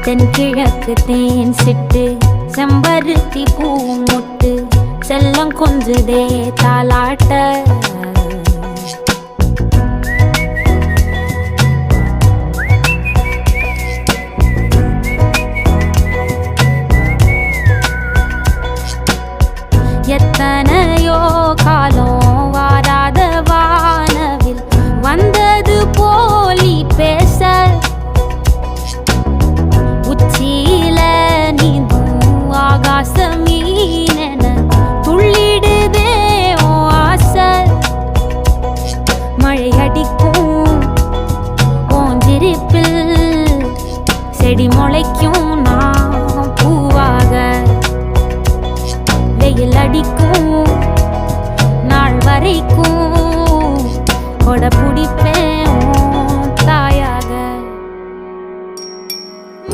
தென்கிழக்கு தேன் சிட்டு செம்பருத்தி பூ முட்டு செல்லம் கொஞ்சுதே தாலாட்ட எத்தனையோ காலம் வாராத வானவில் வந்தது போலி பேச உச்சியில நீந்தும் ஆகாச மீனென துள்ளிடுதே ஓ ஆசை மழை அடிக்கும் ஓஞ்சிருப்பில் செடி முளைக்கும் நான் பூவாக வெயில் அடிக்கும் நாள் வரைக்கும் கொடை பிடிப்பேன்